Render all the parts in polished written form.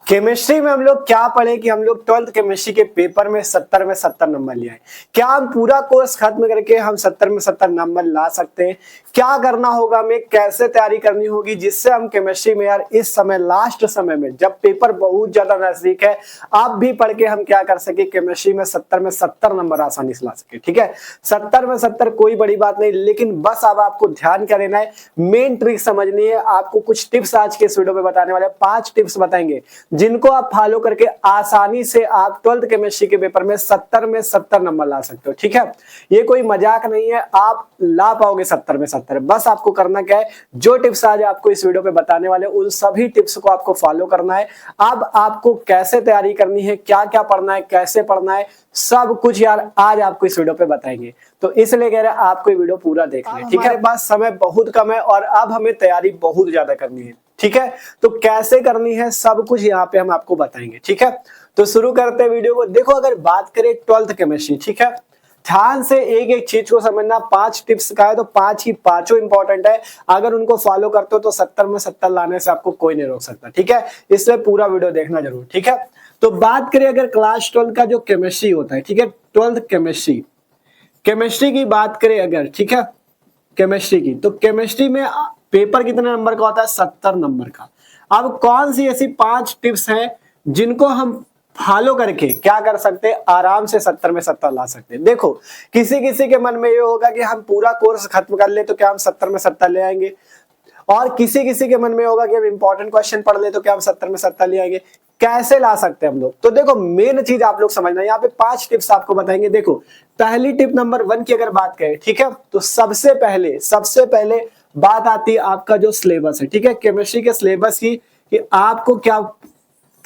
Chemistry में हम लोग क्या पढ़े कि हम लोग 12th केमिस्ट्री के पेपर में 70 में 70 नंबर लिए हैं। क्या हम पूरा कोर्स खत्म करके हम 70 में 70 नंबर ला सकते हैं? क्या करना होगा, हमें कैसे तैयारी करनी होगी जिससे हम केमिस्ट्री में यार इस समय लास्ट समय में जब पेपर बहुत ज्यादा नजदीक है आप भी पढ़ के हम क्या कर सके, केमिस्ट्री में 70 में 70 नंबर आसानी से ला सके। ठीक है, 70 में 70 कोई बड़ी बात नहीं, लेकिन बस अब आपको ध्यान क्या देना है, मेन ट्रिक समझनी है। आपको कुछ टिप्स आज के इस वीडियो में बताने वाले, 5 टिप्स बताएंगे जिनको आप फॉलो करके आसानी से आप 12th केमिस्ट्री के पेपर में 70 में 70 नंबर ला सकते हो। ठीक है, ये कोई मजाक नहीं है, आप ला पाओगे 70 में 70। बस आपको करना क्या है, जो टिप्स आज आपको इस वीडियो पे बताने वाले उन सभी टिप्स को आपको फॉलो करना है। अब आपको कैसे तैयारी करनी है, क्या क्या पढ़ना है, कैसे पढ़ना है, सब कुछ यार आज आपको इस वीडियो पे बताएंगे। तो इसलिए कह रहे हैं आपको ये वीडियो पूरा देखना है। ठीक है, हमारे पास समय बहुत कम है और अब हमें तैयारी बहुत ज्यादा करनी है। ठीक है, तो कैसे करनी है सब कुछ यहाँ पे हम आपको बताएंगे। ठीक है, तो शुरू करते हैं वीडियो को। देखो, अगर बात करें 12th केमिस्ट्री, ठीक है, ध्यान से एक एक चीज को समझना। 5 टिप्स का है तो 5 ही पांचों इंपॉर्टेंट है। अगर उनको फॉलो करते हो तो 70 में 70 लाने से आपको कोई नहीं रोक सकता। ठीक है, इसलिए पूरा वीडियो देखना जरूर। ठीक है, तो बात करें अगर क्लास 12 का जो केमिस्ट्री होता है, ठीक है, 12th केमिस्ट्री की बात करें अगर, ठीक है, केमिस्ट्री की, तो केमिस्ट्री में पेपर कितने नंबर का होता है? 70 नंबर का। अब कौन सी ऐसी 5 टिप्स हैं जिनको हम फॉलो करके क्या कर सकते हैं, आराम से 70 में 70 ला सकते हैं। देखो, किसी किसी के मन में ये होगा कि हम पूरा कोर्स खत्म कर ले तो क्या हम 70 में 70 ले आएंगे, और किसी किसी के मन में होगा कि हम इंपॉर्टेंट क्वेश्चन पढ़ ले तो क्या हम 70 में 70 ले आएंगे। कैसे ला सकते हैं हम लोग? तो देखो, मेन चीज आप लोग समझना, यहाँ पे 5 टिप्स आपको बताएंगे। देखो, पहली टिप नंबर 1 की अगर बात करें, ठीक है, तो सबसे पहले बात आती है आपका जो सिलेबस है। ठीक है, केमिस्ट्री के सिलेबस की, कि आपको क्या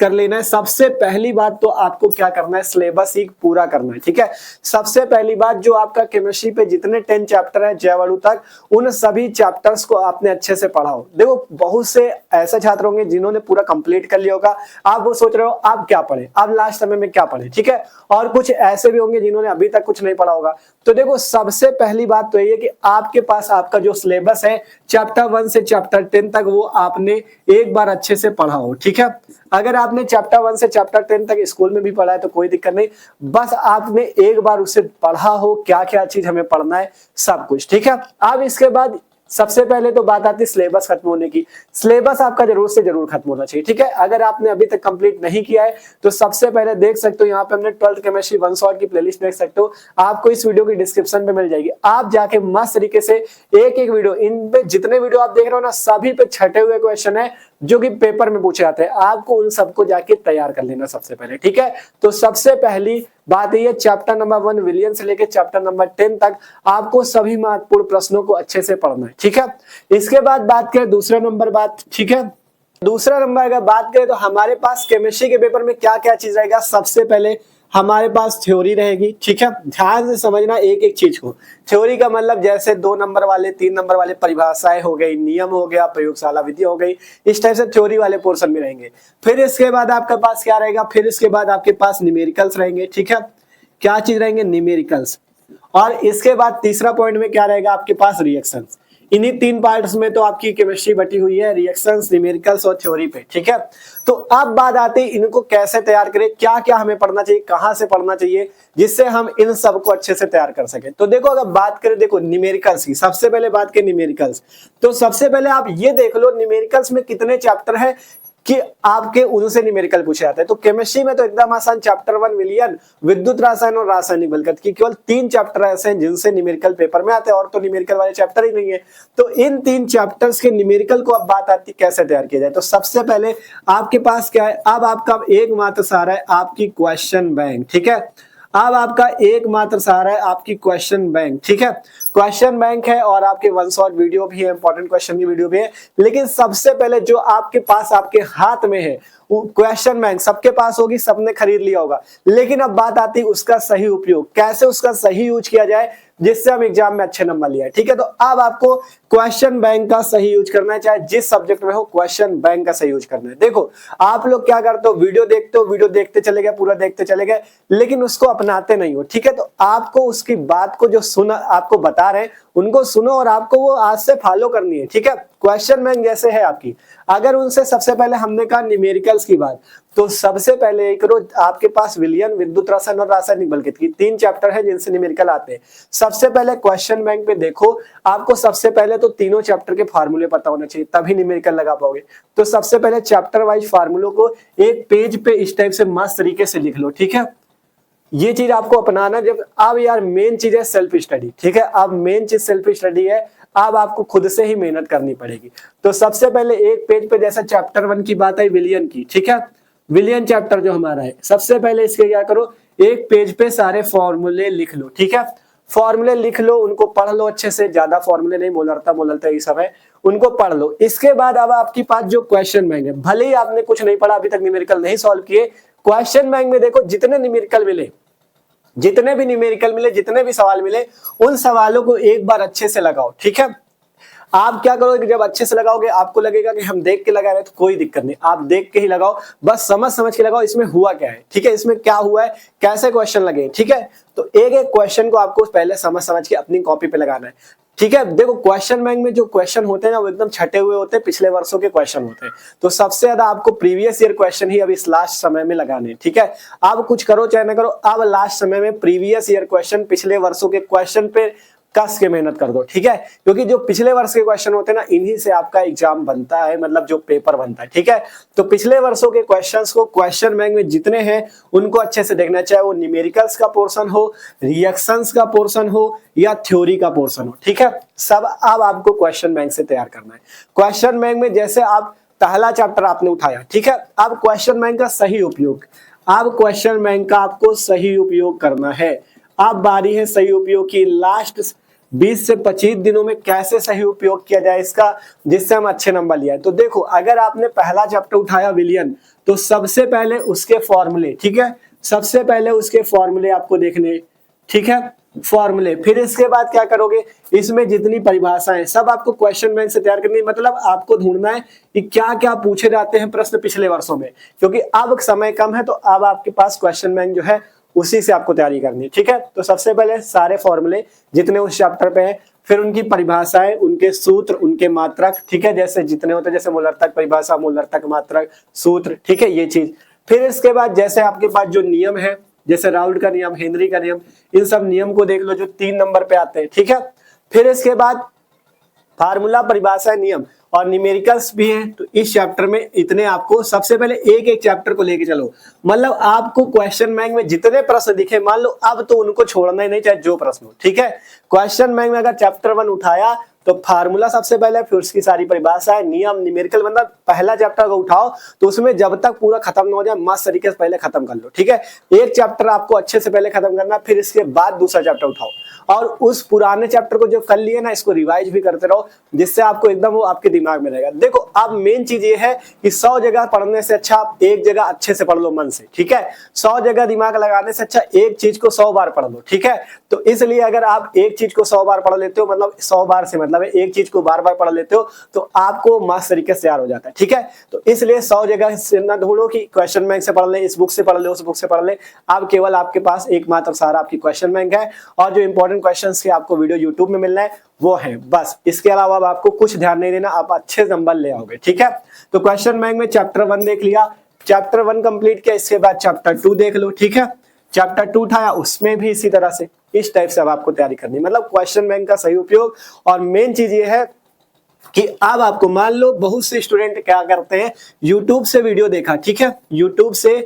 कर लेना है। सबसे पहली बात तो आपको क्या करना है, सिलेबस ही पूरा करना है। ठीक है, सबसे पहली बात, जो आपका केमिस्ट्री पे जितने 10 चैप्टर है जयवाड़ू तक, उन सभी चैप्टर्स को आपने अच्छे से पढ़ा हो। देखो, बहुत से ऐसे छात्र होंगे जिन्होंने पूरा कंप्लीट कर लिया होगा, आप वो सोच रहे हो आप क्या पढ़े, अब लास्ट समय में क्या पढ़े। ठीक है, और कुछ ऐसे भी होंगे जिन्होंने अभी तक कुछ नहीं पढ़ा होगा। तो देखो, सबसे पहली बात तो ये है कि आपके पास आपका जो सिलेबस है चैप्टर 1 से चैप्टर 10 तक, वो आपने एक बार अच्छे से पढ़ा हो। ठीक है, अगर आपने चैप्टर 1 से चैप्टर 10 तक स्कूल में भी पढ़ा है तो कोई दिक्कत नहीं, बस आपने एक बार उसे पढ़ा हो, क्या क्या चीज हमें पढ़ना है, सब कुछ। ठीक है, अब इसके बाद सबसे पहले तो बात आती है सिलेबस खत्म होने की। सिलेबस आपका जरूर से जरूर खत्म होना चाहिए। ठीक है, अगर आपने अभी तक कंप्लीट नहीं किया है तो सबसे पहले देख सकते हो, यहाँ पे हमने 12th केमिस्ट्री 1 शॉट की प्लेलिस्ट देख सकते हो, आपको इस वीडियो की डिस्क्रिप्शन में मिल जाएगी। आप जाके मस्त तरीके से एक एक वीडियो, इन पे जितने वीडियो आप देख रहे हो ना, सभी पे छटे हुए क्वेश्चन है जो कि पेपर में पूछे जाते हैं। आपको उन सबको जाके तैयार कर लेना सबसे पहले। ठीक है, तो सबसे पहली बात ये, चैप्टर नंबर 1 विलियन से लेकर चैप्टर नंबर 10 तक आपको सभी महत्वपूर्ण प्रश्नों को अच्छे से पढ़ना है। ठीक है, इसके बाद बात करें दूसरा नंबर बात। ठीक है, दूसरा नंबर अगर बात करें तो हमारे पास केमिस्ट्री के पेपर में क्या क्या चीज रहेगा। सबसे पहले हमारे पास थ्योरी रहेगी। ठीक है, ध्यान से समझना एक एक चीज को। थ्योरी का मतलब जैसे 2 नंबर वाले, 3 नंबर वाले परिभाषाएं हो गई, नियम हो गया, प्रयोगशाला विधि हो गई, इस टाइप से थ्योरी वाले पोर्शन में रहेंगे। फिर इसके बाद आपके पास क्या रहेगा, फिर इसके बाद आपके पास न्यूमेरिकल्स रहेंगे। ठीक है, क्या चीज रहेंगे, न्यूमेरिकल्स। और इसके बाद तीसरा पॉइंट में क्या रहेगा आपके पास, रिएक्शंस। इन्हीं 3 पार्ट्स में तो आपकी केमिस्ट्री बटी हुई है, रिएक्शंस, न्यूमेरिकल्स और थ्योरी पे। ठीक है, तो अब बात आती है इनको कैसे तैयार करें, क्या क्या हमें पढ़ना चाहिए, कहां से पढ़ना चाहिए, जिससे हम इन सबको अच्छे से तैयार कर सके। तो देखो, अगर बात करें, देखो न्यूमेरिकल्स की, सबसे पहले बात करें न्यूमेरिकल्स, तो सबसे पहले आप ये देख लो न्यूमेरिकल्स में कितने चैप्टर है कि आपके उनसे न्यूमेरिकल पूछे जाते हैं। तो केमिस्ट्री में तो एकदम आसान, चैप्टर 1 विलियन, विद्युत रसायन और रासायनिक बल की केवल 3 चैप्टर ऐसे हैं जिनसे न्यूमेरिकल पेपर में आते हैं, और तो न्यूमेरिकल वाले चैप्टर ही नहीं है। तो इन 3 चैप्टर्स के न्यूमेरिकल को अब बात आती है कैसे तैयार किया जाए। तो सबसे पहले आपके पास क्या है, अब आपका एकमात्र सहारा है आपकी क्वेश्चन बैंक। ठीक है, अब आपका एकमात्र सहारा है आपकी क्वेश्चन बैंक। ठीक है, क्वेश्चन बैंक है और आपके 1 शॉट वीडियो भी है, इंपॉर्टेंट क्वेश्चन की वीडियो भी है। लेकिन सबसे पहले जो आपके पास आपके हाथ में है वो क्वेश्चन बैंक सबके पास होगी, सबने खरीद लिया होगा। लेकिन अब बात आती है उसका सही उपयोग, कैसे उसका सही यूज किया जाए जिससे हम एग्जाम में अच्छे नंबर लिया। ठीक है, तो अब आपको क्वेश्चन बैंक का सही यूज करना है, चाहे जिस सब्जेक्ट में हो क्वेश्चन बैंक का सही यूज करना है। देखो, आप लोग क्या करते हो, वीडियो देखते चले गए, पूरा देखते चले गए, लेकिन उसको अपनाते नहीं हो। ठीक है, तो आपको उसकी बात को जो सुना आपको बता रहे हैं उनको सुनो और आपको वो आज से फॉलो करनी है। ठीक है, क्वेश्चन बैंक जैसे है आपकी, अगर उनसे सबसे पहले हमने कहा न्यूमेरिकल्स की बात, तो सबसे पहले एक करो आपके पास विलयन, विद्युत रसायन और रासायनिक बल की 3 चैप्टर है जिनसे न्यूमेरिकल आते हैं। सबसे पहले क्वेश्चन बैंक पे देखो, आपको सबसे पहले तो तीनों चैप्टर के फार्मूले पता होने चाहिए, तभी न्यूमेरिकल लगा पाओगे। तो सबसे पहले चैप्टर वाइज फार्मूलों को एक पेज पे इस टाइप से मस्त तरीके से लिख लो, ठीक है। ये चीज आपको अपनाना। जब अब यार मेन चीज है सेल्फ स्टडी, ठीक है। अब मेन चीज सेल्फ स्टडी है, अब आपको खुद से ही मेहनत करनी पड़ेगी। तो सबसे पहले एक पेज पे जैसा चैप्टर 1 की बात है विलियन की, ठीक है, विलियन चैप्टर जो हमारा है, सबसे पहले इसके क्या करो, एक पेज पे सारे फॉर्मूले लिख लो, ठीक है। फॉर्मूले लिख लो, उनको पढ़ लो अच्छे से, ज्यादा फॉर्मूले नहीं, मोलरता ये सब है, उनको पढ़ लो। इसके बाद अब आपके पास जो क्वेश्चन बैंक है, भले ही आपने कुछ नहीं पढ़ा अभी तक, न्यूमेरिकल नहीं सॉल्व किए, क्वेश्चन बैंक में देखो जितने न्यूमेरिकल मिले, जितने भी न्यूमेरिकल मिले, जितने भी सवाल मिले, उन सवालों को एक बार अच्छे से लगाओ, ठीक है। आप क्या करोगे, जब अच्छे से लगाओगे आपको लगेगा कि हम देख के लगा रहे हैं, तो कोई दिक्कत नहीं, आप देख के ही लगाओ, बस समझ समझ के लगाओ इसमें हुआ क्या है, ठीक है, इसमें क्या हुआ है, कैसे क्वेश्चन लगे, ठीक है। तो एक एक क्वेश्चन को आपको पहले समझ समझ के अपनी कॉपी पे लगाना है, ठीक है। देखो क्वेश्चन बैंक में जो क्वेश्चन होते हैं ना, वो एकदम छटे हुए होते हैं, पिछले वर्षों के क्वेश्चन होते हैं। तो सबसे ज्यादा आपको प्रीवियस ईयर क्वेश्चन ही अब इस लास्ट समय में लगाने, ठीक है। अब कुछ करो चाहे ना करो, अब लास्ट समय में प्रीवियस ईयर क्वेश्चन, पिछले वर्षों के क्वेश्चन पे कस के मेहनत कर दो, ठीक है। क्योंकि जो पिछले वर्ष के क्वेश्चन होते हैं ना, इन्हीं से आपका एग्जाम बनता है, मतलब जो पेपर बनता है, ठीक है। तो पिछले वर्षों के क्वेश्चंस को क्वेश्चन बैंक में जितने हैं उनको अच्छे से देखना, चाहे वो न्यूमेरिकल्स का पोर्शन हो, रिएक्शंस का पोर्शन हो या थ्योरी का पोर्शन हो, ठीक है। सब अब आपको क्वेश्चन बैंक से तैयार करना है। क्वेश्चन बैंक में जैसे आप पहला चैप्टर आपने उठाया, ठीक है, अब क्वेश्चन बैंक का सही उपयोग, अब क्वेश्चन बैंक का आपको सही उपयोग करना है। अब बारी है सही उपयोग की, लास्ट 20 से 25 दिनों में कैसे सही उपयोग किया जाए इसका, जिससे हम अच्छे नंबर लिया है। तो देखो अगर आपने पहला चैप्टर उठाया विलियन, तो सबसे पहले उसके फॉर्मूले, ठीक है, सबसे पहले उसके फॉर्मूले आपको देखने, ठीक है, फॉर्मूले। फिर इसके बाद क्या करोगे, इसमें जितनी परिभाषाएं सब आपको क्वेश्चन बैंक से तैयार करनी है। मतलब आपको ढूंढना है कि क्या क्या पूछे जाते हैं प्रश्न पिछले वर्षों में, क्योंकि अब समय कम है, तो अब आपके पास क्वेश्चन बैंक जो है उसी से आपको तैयारी करनी है, ठीक है। तो सबसे पहले सारे फॉर्मूले जितने उस चैप्टर पे हैं, फिर उनकी परिभाषाएं, उनके सूत्र, उनके मात्रक, ठीक है, जैसे जितने होते हैं, जैसे मूलर्थक परिभाषा, मूलर्थक मात्रक, सूत्र, ठीक है, ये चीज। फिर इसके बाद जैसे आपके पास जो नियम है, जैसे राउल्ट का नियम, हेनरी का नियम, इन सब नियम को देख लो जो 3 नंबर पे आते हैं, ठीक है। फिर इसके बाद फार्मूला, परिभाषा, नियम और न्यूमेरिकल्स भी हैं। तो इस चैप्टर में इतने आपको सबसे पहले एक एक चैप्टर को लेके चलो। मतलब आपको क्वेश्चन बैंक में जितने प्रश्न दिखे, मान लो अब तो उनको छोड़ना ही नहीं, चाहे जो प्रश्न हो, ठीक है। क्वेश्चन बैंक में अगर चैप्टर 1 उठाया तो फार्मूला सबसे पहले, फिर उसकी सारी परिभाषाएं, नियम, न्यूमेरिकल, मतलब पहला चैप्टर को उठाओ तो उसमें जब तक पूरा खत्म ना हो जाए मस्त तरीके से पहले खत्म कर लो, ठीक है। एक चैप्टर आपको अच्छे से पहले खत्म करना, फिर इसके बाद दूसरा चैप्टर उठाओ और उस पुराने चैप्टर को जो कर लिए ना, इसको रिवाइज भी करते रहो, जिससे आपको एकदम वो आपके दिमाग में रहेगा। देखो अब मेन चीज ये है कि 100 जगह पढ़ने से अच्छा आप एक जगह अच्छे से पढ़ लो मन से, ठीक है। 100 जगह दिमाग लगाने से अच्छा एक चीज को 100 बार पढ़ लो, ठीक है। तो इसलिए अगर आप एक चीज को 100 बार पढ़ लेते हो, मतलब 100 बार से मतलब है एक चीज को बार बार पढ़ लेते हो, तो आपको मस्त तरीके से तैयार हो जाता है, ठीक है। तो इसलिए 100 जगह से ना ढूंढो कि क्वेश्चन बैंक से पढ़ ले, इस बुक से पढ़ ले, उस बुक से पढ़ ले। आप केवल आपके पास एकमात्र सहारा आपकी क्वेश्चन बैंक है, और जो इंपॉर्टेंट क्वेश्चंस के आपको वीडियो यूट्यूब में मिलना है वो है, बस। इसके अलावा अब आपको कुछ ध्यान नहीं देना, आप अच्छे नंबर ले आओगे, ठीक है। तो क्वेश्चन बैंक में चैप्टर 1 देख लिया, चैप्टर 1 कंप्लीट किया, इसके बाद चैप्टर 2 देख लो, ठीक है। चैप्टर 2 उठाया, उसमें भी इसी तरह से इस टाइप से अब आपको तैयारी करनी, मतलब क्वेश्चन बैंक का सही उपयोग। और मेन चीज ये है कि अब आपको, मान लो बहुत से स्टूडेंट क्या करते हैं, यूट्यूब से वीडियो देखा, ठीक है, यूट्यूब से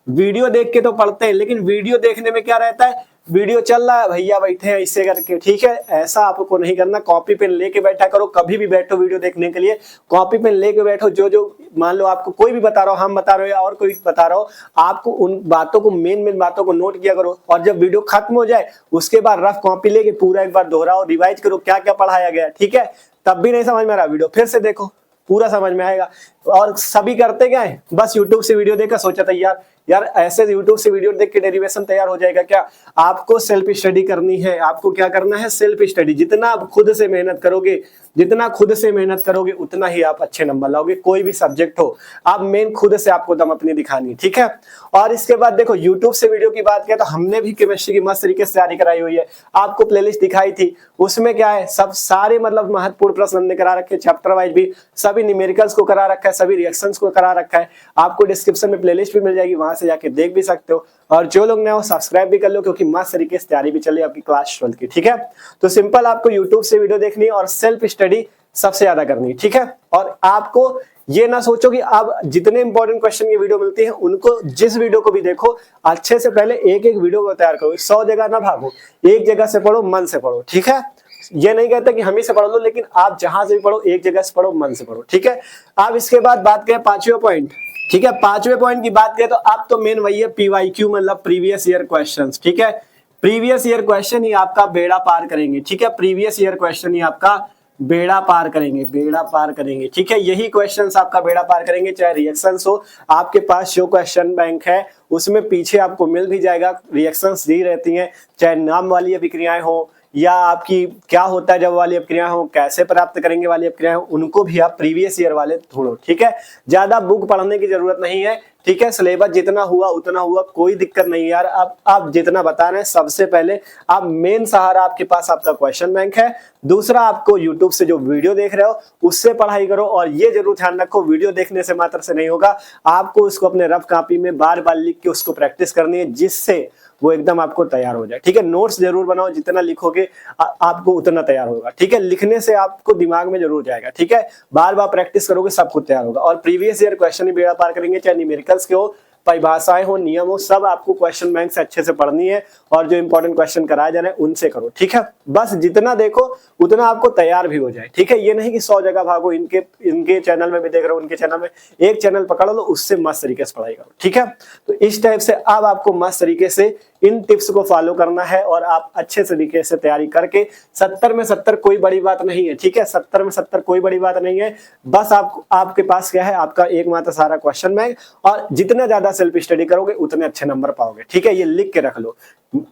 वीडियो देख के तो पढ़ते हैं, लेकिन वीडियो देखने में क्या रहता है, वीडियो चल रहा है, भैया बैठे हैं इससे करके, ठीक है। ऐसा आपको नहीं करना, कॉपी पेन लेके बैठा करो। कभी भी बैठो वीडियो देखने के लिए, कॉपी पेन लेके बैठो। जो जो मान लो आपको कोई भी बता रहा हो, हम बता रहे हो या और कोई बता रहा हो, आपको उन बातों को, मेन बातों को नोट किया करो। और जब वीडियो खत्म हो जाए उसके बाद रफ कॉपी लेके पूरा एक बार दोहराओ, रिवाइज करो क्या क्या पढ़ाया गया, ठीक है। तब भी नहीं समझ में आ रहा, वीडियो फिर से देखो, पूरा समझ में आएगा। और सभी करते क्या है, बस यूट्यूब से वीडियो देखा, सोचा था यार यार ऐसे यूट्यूब से वीडियो देख के डेरिवेशन तैयार हो जाएगा क्या? आपको सेल्फ स्टडी करनी है। आपको क्या करना है? Self study. जितना आप खुद से मेहनत करोगे, जितना खुद से मेहनत करोगे उतना ही आप अच्छे नंबर लाओगे। कोई भी सब्जेक्ट हो, आप मेन खुद से आपको दम अपनी दिखानी है, ठीक है। और इसके बाद देखो यूट्यूब से वीडियो की बात किया तो हमने भी केमिस्ट्री की मस्त तरीके से तैयारी कराई हुई है। आपको प्लेलिस्ट दिखाई थी, उसमें क्या है, सब सारे मतलब महत्वपूर्ण प्रश्न हमने करा रखे, चैप्टर वाइज भी, सभी न्यूमेरिकल्स को करा रखा है, सभी रिएक्शंस को करा रखा है। आपको डिस्क्रिप्शन में प्लेलिस्ट भी मिल जाएगी, वहां से जाके देख भी सकते हो। और जो लोग नए हो सब्सक्राइब भी कर लो, क्योंकि मस्त तरीके से तैयारी भी चल रही है आपकी क्लास 12 की, ठीक है। तो सिंपल आपको यूट्यूब से वीडियो देखनी है और सेल्फ स्टडी सबसे ज्यादा करनी है, ठीक है। और आपको ये ना सोचो कि आप जितने इंपॉर्टेंट क्वेश्चन की वीडियो मिलती है उनको, जिस वीडियो को भी देखो अच्छे से पहले एक एक वीडियो को तैयार करो। 100 जगह ना भागो, एक जगह से पढ़ो, मन से पढ़ो, ठीक है। ये नहीं कहता कि हम ही से पढ़ लो, लेकिन आप जहां से भी पढ़ो एक जगह से पढ़ो, मन से पढ़ो, ठीक है। अब इसके बाद बात करें पांचवें पॉइंट, ठीक है। पांचवें पॉइंट की बात करें तो अब तो मेन वही है PYQ, मतलब प्रीवियस ईयर क्वेश्चंस, ठीक है। प्रीवियस ईयर क्वेश्चन ही आपका बेड़ा पार करेंगे, ठीक है। प्रीवियस ईयर क्वेश्चन ही आपका बेड़ा पार करेंगे, बेड़ा पार करेंगे, ठीक है। यही क्वेश्चंस आपका बेड़ा पार करेंगे, चाहे रिएक्शंस हो। आपके पास जो क्वेश्चन बैंक है उसमें पीछे आपको मिल भी जाएगा, रिएक्शंस दी रहती हैं, चाहे नाम वाली अभिक्रियाएं हो या आपकी क्या होता है जब वाली अभिक्रियाएं हो, कैसे प्राप्त करेंगे वाली अभिक्रियाएं हो, उनको भी आप प्रीवियस ईयर वाले ढूंढो, ठीक है। ज्यादा बुक पढ़ने की जरूरत नहीं है, ठीक है। सिलेबस जितना हुआ उतना हुआ, कोई दिक्कत नहीं यार। आप जितना बता रहे हैं, सबसे पहले आप मेन सहारा आपके पास आपका क्वेश्चन बैंक है। दूसरा, आपको यूट्यूब से जो वीडियो देख रहे हो उससे पढ़ाई करो। और ये जरूर ध्यान रखो, वीडियो देखने से मात्र से नहीं होगा, आपको उसको अपने रफ कॉपी में बार बार लिख के उसको प्रैक्टिस करनी है, जिससे वो एकदम आपको तैयार हो जाए, ठीक है। नोट्स जरूर बनाओ, जितना लिखोगे आपको उतना तैयार होगा, ठीक है। लिखने से आपको दिमाग में जरूर जाएगा, ठीक है। बार बार प्रैक्टिस करोगे सब कुछ तैयार होगा। और प्रीवियस ईयर क्वेश्चन ही बेड़ा पार करेंगे, चाहे न्यूमेरिकल्स के हो, परिभाषाएं हो, नियम हो, सब आपको क्वेश्चन बैंक से अच्छे से पढ़नी है। और जो इंपॉर्टेंट क्वेश्चन कराए जा रहे हैं उनसे करो, ठीक है। बस जितना देखो उतना आपको तैयार भी हो जाए, ठीक है। ये नहीं कि 100 जगह भागो, इनके चैनल में भी देख रहे हो, उनके चैनल में, एक चैनल पकड़ लो, उससे मस्त तरीके से पढ़ाई करो, ठीक है। तो इस टाइप से अब आपको मस्त तरीके से इन टिप्स को फॉलो करना है और आप अच्छे तरीके से तैयारी करके 70 में 70 कोई बड़ी बात नहीं है, ठीक है। 70 में 70 कोई बड़ी बात नहीं है। बस आपके पास क्या है, आपका एकमात्र सारा क्वेश्चन बैंक, और जितना ज्यादा सेल्फ स्टडी करोगे उतने अच्छे नंबर पाओगे, ठीक है। ये लिख के रख लो।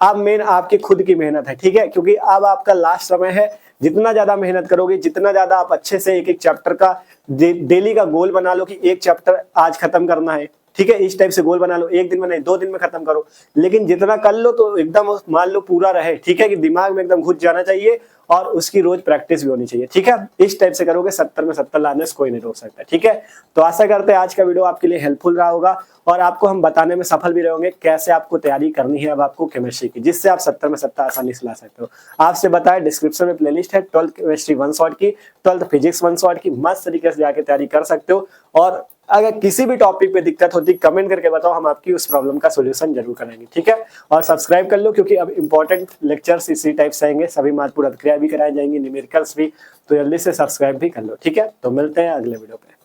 अब मेन आपकी खुद की मेहनत है, ठीक है, क्योंकि अब आपका लास्ट समय है। जितना ज्यादा मेहनत करोगे, जितना ज्यादा आप अच्छे से एक एक चैप्टर का डेली का गोल बना लो कि एक चैप्टर आज खत्म करना है, ठीक है। इस टाइप से गोल बना लो, एक दिन में नहीं 2 दिन में खत्म करो, लेकिन जितना कर लो तो एकदम मान लो पूरा रहे, ठीक है, कि दिमाग में एकदम घुस जाना चाहिए और उसकी रोज प्रैक्टिस भी होनी चाहिए, ठीक है। इस टाइप से करोगे 70 में 70 लाने से कोई नहीं रोक सकता, ठीक है। तो आशा करते हैं आज का वीडियो आपके लिए हेल्पफुल रहा होगा और आपको हम बताने में सफल भी रहेंगे कैसे आपको तैयारी करनी है अब आपको केमिस्ट्री की, जिससे आप 70 में 70 आसानी से ला सकते हो। आपसे बताया डिस्क्रिप्शन में प्लेलिस्ट है 12th केमिस्ट्री 1 शॉट की, 12th फिजिक्स 1 शॉट की, मस्त तरीके से जाके तैयारी कर सकते हो। और अगर किसी भी टॉपिक पे दिक्कत होती कमेंट करके बताओ, हम आपकी उस प्रॉब्लम का सॉल्यूशन जरूर करेंगे, ठीक है। और सब्सक्राइब कर लो, क्योंकि अब इंपॉर्टेंट लेक्चर्स इसी टाइप से आएंगे, सभी महत्वपूर्ण क्रिया भी कराई जाएंगी, न्यूमेरिकल्स भी, तो जल्दी से सब्सक्राइब भी कर लो, ठीक है। तो मिलते हैं अगले वीडियो पे।